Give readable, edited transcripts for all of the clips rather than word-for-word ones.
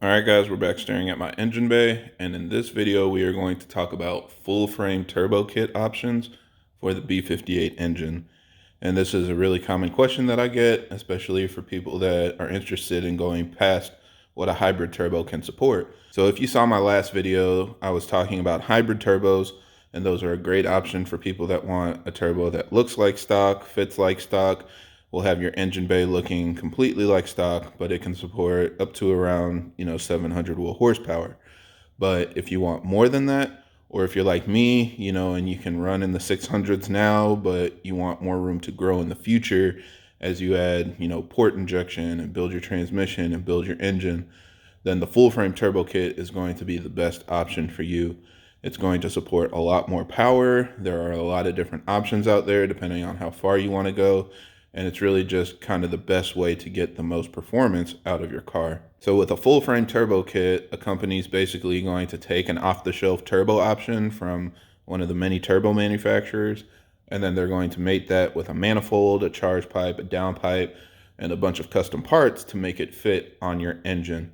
Alright guys, we're back staring at my engine bay, and in this video we are going to talk about full frame turbo kit options for the B58 engine. And this is a really common question that I get, especially for people that are interested in going past what a hybrid turbo can support. So if you saw my last video, I was talking about hybrid turbos, and those are a great option for people that want a turbo that looks like stock, fits like stock, will have your engine bay looking completely like stock, but it can support up to around 700 horsepower. But if you want more than that, or if you're like me, and you can run in the 600s now, but you want more room to grow in the future as you add port injection and build your transmission and build your engine, then the full frame turbo kit is going to be the best option for you. It's going to support a lot more power. There are a lot of different options out there depending on how far you want to go. And it's really just kind of the best way to get the most performance out of your car. So with a full frame turbo kit, a company's basically going to take an off-the-shelf turbo option from one of the many turbo manufacturers, and then they're going to mate that with a manifold, a charge pipe, a downpipe, and a bunch of custom parts to make it fit on your engine.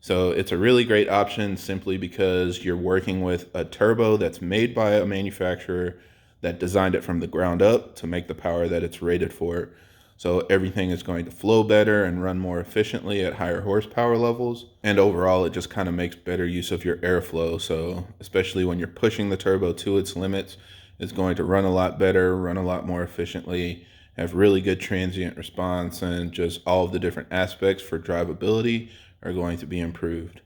So it's a really great option simply because you're working with a turbo that's made by a manufacturer that designed it from the ground up to make the power that it's rated for. So everything is going to flow better and run more efficiently at higher horsepower levels. And overall, it just kind of makes better use of your airflow. So especially when you're pushing the turbo to its limits, it's going to run a lot better, run a lot more efficiently, have really good transient response, and just all of the different aspects for drivability are going to be improved.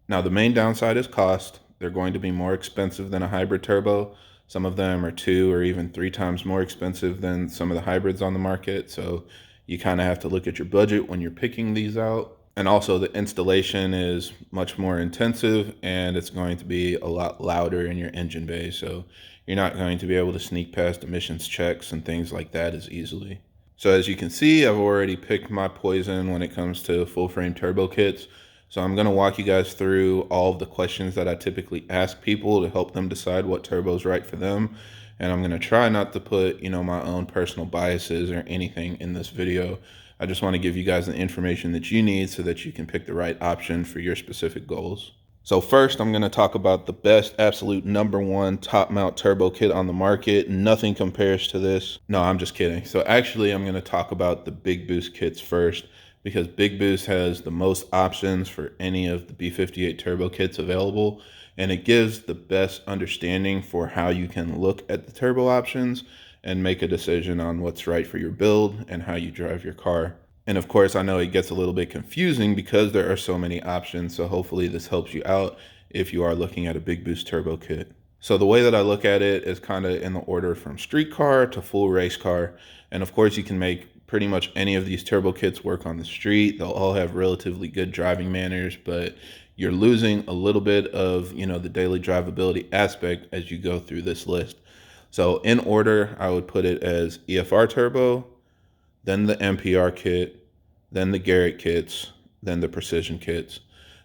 Now, the main downside is cost. They're going to be more expensive than a hybrid turbo. Some of them are 2 or even 3 times more expensive than some of the hybrids on the market. So you kind of have to look at your budget when you're picking these out. And also the installation is much more intensive, and it's going to be a lot louder in your engine bay. So you're not going to be able to sneak past emissions checks and things like that as easily. So as you can see, I've already picked my poison when it comes to full frame turbo kits. So I'm going to walk you guys through all of the questions that I typically ask people to help them decide what turbo is right for them. And I'm going to try not to put, my own personal biases or anything in this video. I just want to give you guys the information that you need so that you can pick the right option for your specific goals. So first, I'm going to talk about the best absolute #1 top mount turbo kit on the market. Nothing compares to this. No, I'm just kidding. So actually, I'm going to talk about the Big Boost kits first, because Big Boost has the most options for any of the B58 turbo kits available, and it gives the best understanding for how you can look at the turbo options and make a decision on what's right for your build and how you drive your car. And of course, I know it gets a little bit confusing because there are so many options, so hopefully this helps you out if you are looking at a Big Boost turbo kit. So the way that I look at it is kind of in the order from street car to full race car. And of course, you can make pretty much any of these turbo kits work on the street. They'll all have relatively good driving manners, but you're losing a little bit of, the daily drivability aspect as you go through this list. So in order, I would put it as EFR turbo, then the MPR kit, then the Garrett kits, then the precision kits.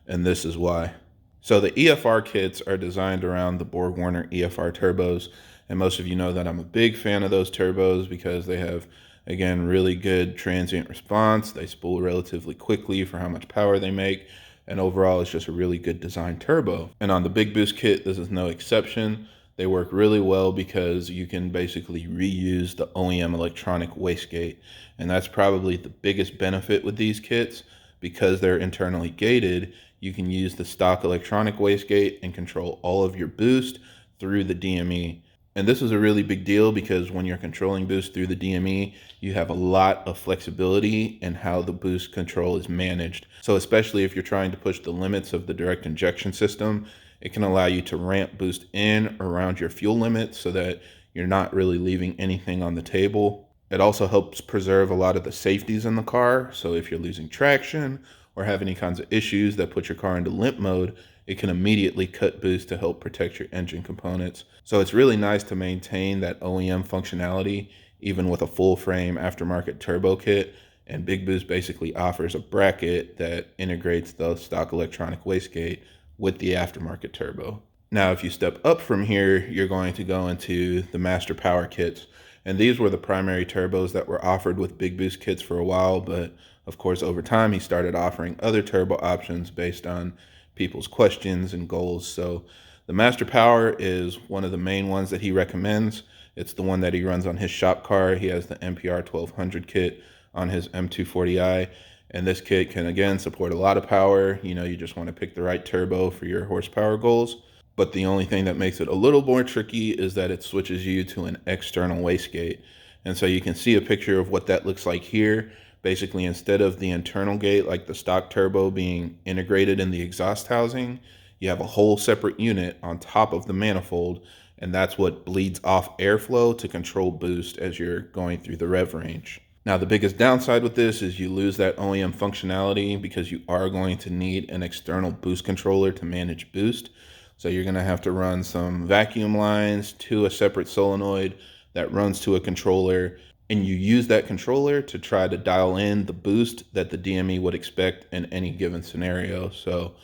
And this is why. So the EFR kits are designed around the BorgWarner EFR turbos. And most of you know that I'm a big fan of those turbos because they have, again, really good transient response. They spool relatively quickly for how much power they make. And overall, it's just a really good design turbo. And on the Big Boost kit, this is no exception. They work really well because you can basically reuse the OEM electronic wastegate. And that's probably the biggest benefit with these kits. Because they're internally gated, you can use the stock electronic wastegate and control all of your boost through the DME. And this is a really big deal because when you're controlling boost through the DME, you have a lot of flexibility in how the boost control is managed. So especially if you're trying to push the limits of the direct injection system, it can allow you to ramp boost in around your fuel limit so that you're not really leaving anything on the table. It also helps preserve a lot of the safeties in the car. So if you're losing traction or have any kinds of issues that put your car into limp mode, it can immediately cut boost to help protect your engine components. So it's really nice to maintain that OEM functionality, even with a full frame aftermarket turbo kit. And Big Boost basically offers a bracket that integrates the stock electronic wastegate with the aftermarket turbo. Now, if you step up from here, you're going to go into the Master Power kits. And these were the primary turbos that were offered with Big Boost kits for a while, but Of course, over time, he started offering other turbo options based on people's questions and goals. So the Master Power is one of the main ones that he recommends. It's the one that he runs on his shop car. He has the MPR1200 kit on his M240i. And this kit can, again, support a lot of power. You just want to pick the right turbo for your horsepower goals. But the only thing that makes it a little more tricky is that it switches you to an external wastegate. And so you can see a picture of what that looks like here. Basically, instead of the internal gate, like the stock turbo being integrated in the exhaust housing, you have a whole separate unit on top of the manifold, and that's what bleeds off airflow to control boost as you're going through the rev range. Now, the biggest downside with this is you lose that OEM functionality because you are going to need an external boost controller to manage boost. So you're going to have to run some vacuum lines to a separate solenoid that runs to a controller, and you use that controller to try to dial in the boost that the DME would expect in any given scenario. So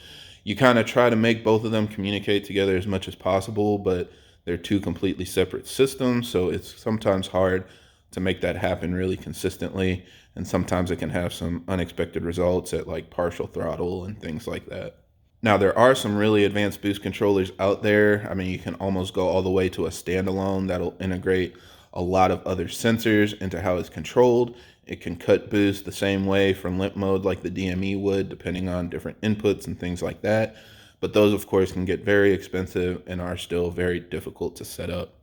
you kind of try to make both of them communicate together as much as possible, but they're two completely separate systems. So it's sometimes hard to make that happen really consistently. And sometimes it can have some unexpected results at like partial throttle and things like that. Now, there are some really advanced boost controllers out there. I mean, you can almost go all the way to a standalone that'll integrate a lot of other sensors into how it's controlled. It can cut boost the same way from limp mode like the DME would, depending on different inputs and things like that. But those, of course, can get very expensive and are still very difficult to set up.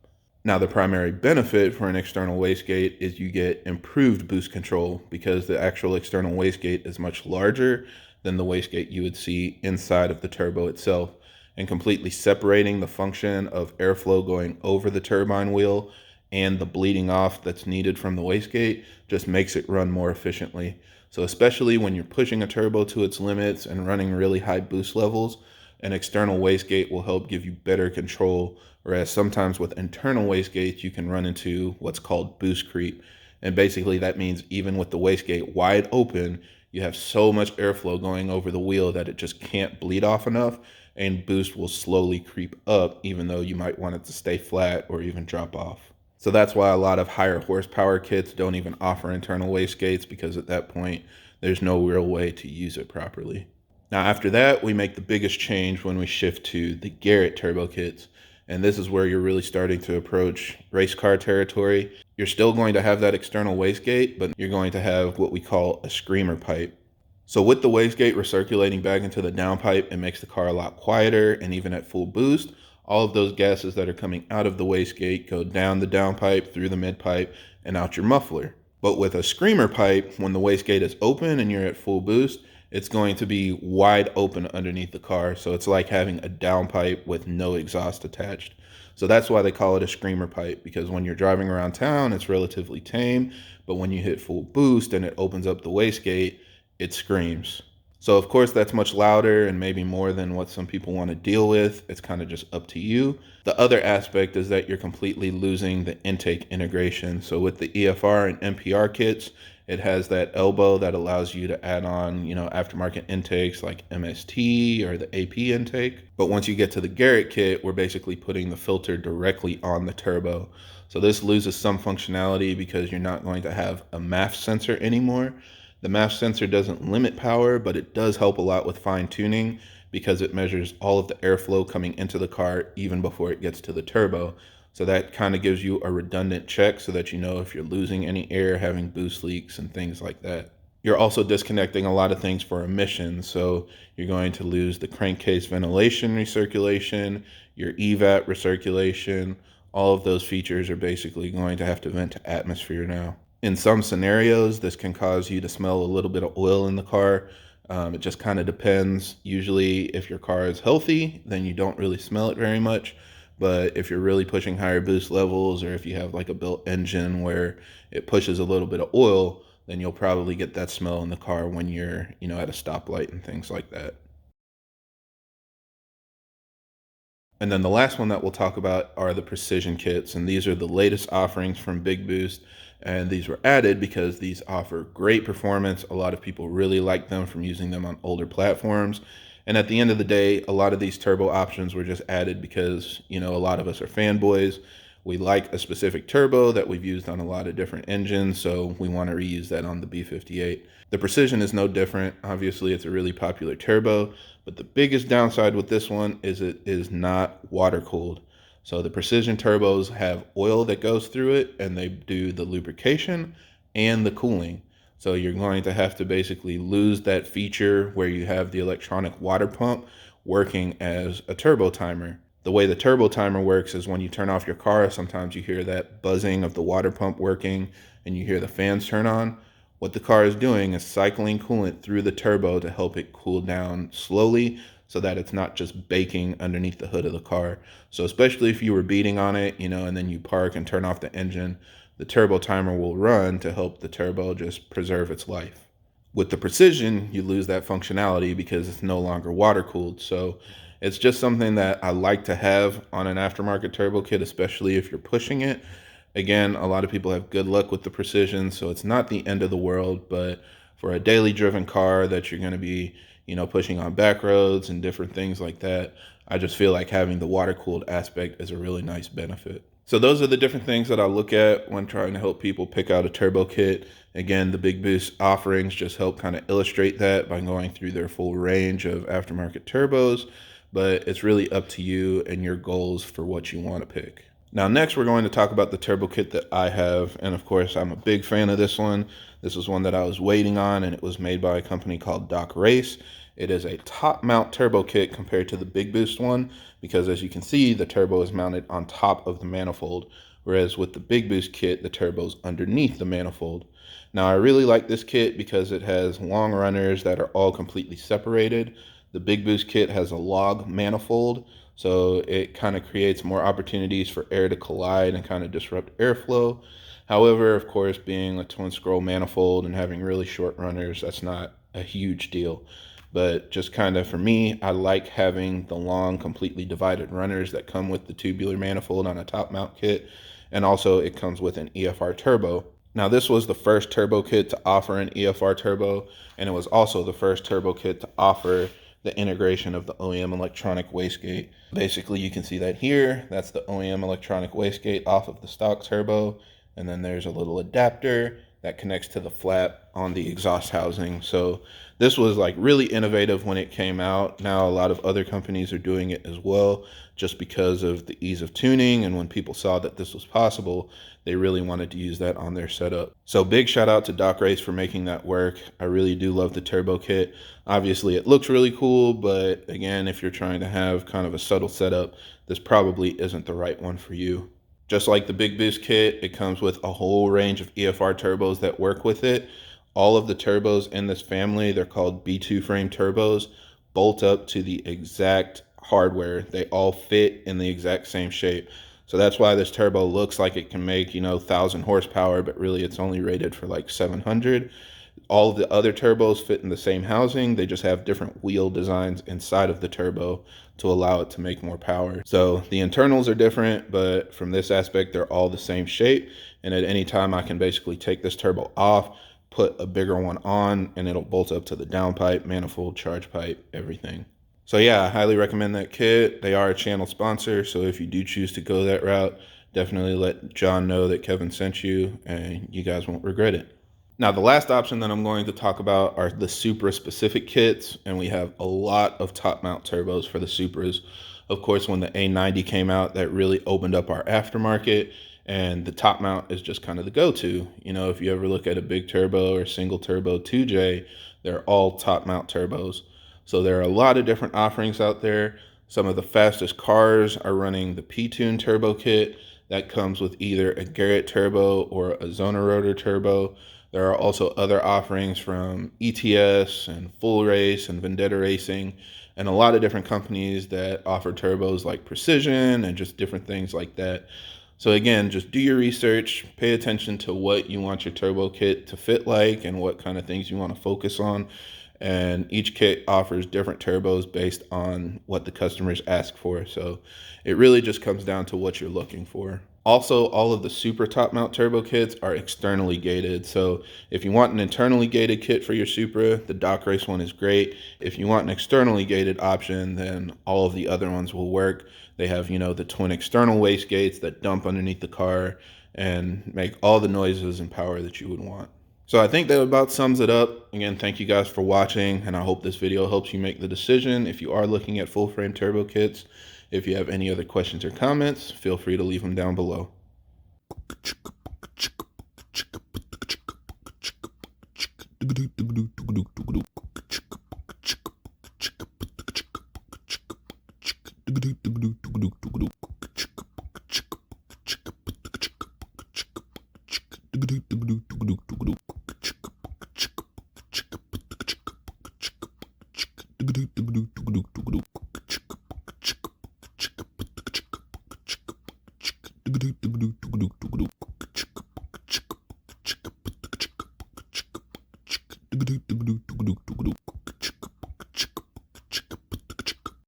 Now, the primary benefit for an external wastegate is you get improved boost control because the actual external wastegate is much larger than the wastegate you would see inside of the turbo itself, and completely separating the function of airflow going over the turbine wheel and the bleeding off that's needed from the wastegate just makes it run more efficiently. So especially when you're pushing a turbo to its limits and running really high boost levels, an external wastegate will help give you better control, whereas sometimes with internal wastegates you can run into what's called boost creep. And basically that means even with the wastegate wide open, you have so much airflow going over the wheel that it just can't bleed off enough, and boost will slowly creep up even though you might want it to stay flat or even drop off. So that's why a lot of higher horsepower kits don't even offer internal wastegates, because at that point there's no real way to use it properly. Now after that, we make the biggest change when we shift to the Garrett turbo kits. And this is where you're really starting to approach race car territory. You're still going to have that external wastegate, but you're going to have what we call a screamer pipe. So with the wastegate recirculating back into the downpipe, it makes the car a lot quieter, and even at full boost, all of those gases that are coming out of the wastegate go down the downpipe, through the midpipe, and out your muffler. But with a screamer pipe, when the wastegate is open and you're at full boost, it's going to be wide open underneath the car. So it's like having a downpipe with no exhaust attached. So that's why they call it a screamer pipe, because when you're driving around town, it's relatively tame. But when you hit full boost and it opens up the wastegate, it screams. So of course that's much louder and maybe more than what some people want to deal with. It's kind of just up to you. The other aspect is that you're completely losing the intake integration. So with the EFR and MPR kits, it has that elbow that allows you to add on, aftermarket intakes like MST or the AP intake. But once you get to the Garrett kit, we're basically putting the filter directly on the turbo. So this loses some functionality because you're not going to have a MAF sensor anymore. The MAF sensor doesn't limit power, but it does help a lot with fine tuning because it measures all of the airflow coming into the car even before it gets to the turbo. So that kind of gives you a redundant check so that you know if you're losing any air, having boost leaks and things like that. You're also disconnecting a lot of things for emissions. So you're going to lose the crankcase ventilation recirculation, your EVAP recirculation. All of those features are basically going to have to vent to atmosphere now. In some scenarios, this can cause you to smell a little bit of oil in the car. It just kind of depends. Usually if your car is healthy, then you don't really smell it very much. But if you're really pushing higher boost levels, or if you have like a built engine where it pushes a little bit of oil, then you'll probably get that smell in the car when you're, at a stoplight and things like that. And then the last one that we'll talk about are the precision kits. And these are the latest offerings from Big Boost. And these were added because these offer great performance. A lot of people really like them from using them on older platforms. And at the end of the day, a lot of these turbo options were just added because, a lot of us are fanboys. We like a specific turbo that we've used on a lot of different engines, so we want to reuse that on the B58. The Precision is no different. Obviously, it's a really popular turbo, but the biggest downside with this one is it is not water cooled. So the Precision turbos have oil that goes through it, and they do the lubrication and the cooling. So you're going to have to basically lose that feature where you have the electronic water pump working as a turbo timer. The way the turbo timer works is when you turn off your car, sometimes you hear that buzzing of the water pump working and you hear the fans turn on. What the car is doing is cycling coolant through the turbo to help it cool down slowly so that it's not just baking underneath the hood of the car. So especially if you were beating on it, and then you park and turn off the engine, the turbo timer will run to help the turbo just preserve its life. With the Precision, you lose that functionality because it's no longer water cooled. So it's just something that I like to have on an aftermarket turbo kit, especially if you're pushing it. Again, a lot of people have good luck with the Precision, so it's not the end of the world, but for a daily driven car that you're going to be, pushing on back roads and different things like that, I just feel like having the water cooled aspect is a really nice benefit. So those are the different things that I look at when trying to help people pick out a turbo kit. Again, the Big Boost offerings just help kind of illustrate that by going through their full range of aftermarket turbos, but it's really up to you and your goals for what you want to pick. Now, next, we're going to talk about the turbo kit that I have. And of course, I'm a big fan of this one. This was one that I was waiting on, and it was made by a company called DOCRace. It is a top mount turbo kit compared to the Big Boost one, because as you can see, the turbo is mounted on top of the manifold, whereas with the Big Boost kit, the turbo is underneath the manifold. Now, I really like this kit because it has long runners that are all completely separated. The Big Boost kit has a log manifold, so it kind of creates more opportunities for air to collide and kind of disrupt airflow. However, of course, being a twin scroll manifold and having really short runners, that's not a huge deal. But just kind of for me, I like having the long, completely divided runners that come with the tubular manifold on a top mount kit. And also it comes with an EFR turbo. Now, this was the first turbo kit to offer an EFR turbo, and it was also the first turbo kit to offer the integration of the OEM electronic wastegate. Basically, you can see that here. That's the OEM electronic wastegate off of the stock turbo. And then there's a little adapter that connects to the flap on the exhaust housing. So this was like really innovative when it came out. Now a lot of other companies are doing it as well, just because of the ease of tuning. And when people saw that this was possible, they really wanted to use that on their setup. So big shout out to DOCRace for making that work. I really do love the turbo kit. Obviously it looks really cool, but again, if you're trying to have kind of a subtle setup, this probably isn't the right one for you. Just like the Big Boost kit, it comes with a whole range of EFR turbos that work with it. All of the turbos in this family, they're called B2 frame turbos, bolt up to the exact hardware. They all fit in the exact same shape. So that's why this turbo looks like it can make, 1,000 horsepower, but really it's only rated for like 700. All of the other turbos fit in the same housing. They just have different wheel designs inside of the turbo to allow it to make more power. So the internals are different, but from this aspect, they're all the same shape. And at any time, I can basically take this turbo off, put a bigger one on, and it'll bolt up to the downpipe, manifold, charge pipe, everything. So yeah, I highly recommend that kit. They are a channel sponsor, so if you do choose to go that route, definitely let John know that Kevin sent you, and you guys won't regret it. Now, the last option that I'm going to talk about are the Supra specific kits, and we have a lot of top mount turbos for the Supras. Of course, when the A90 came out, that really opened up our aftermarket, and the top mount is just kind of the go-to. If you ever look at a big turbo or single turbo 2J, they're all top mount turbos. So there are a lot of different offerings out there. Some of the fastest cars are running the P-Tune turbo kit that comes with either a Garrett turbo or a Zonorotor turbo. There are also other offerings from ETS and Full Race and Vendetta Racing, and a lot of different companies that offer turbos like Precision and just different things like that. So again, just do your research, pay attention to what you want your turbo kit to fit like and what kind of things you want to focus on. And each kit offers different turbos based on what the customers ask for. So it really just comes down to what you're looking for. Also, all of the Super Top Mount turbo kits are externally gated. So if you want an internally gated kit for your Supra, the DOCRace one is great. If you want an externally gated option, then all of the other ones will work. They have, you know, the twin external wastegates that dump underneath the car and make all the noises and power that you would want. So I think that about sums it up. Again, thank you guys for watching, and I hope this video helps you make the decision if you are looking at full frame turbo kits. If you have any other questions or comments, feel free to leave them down below.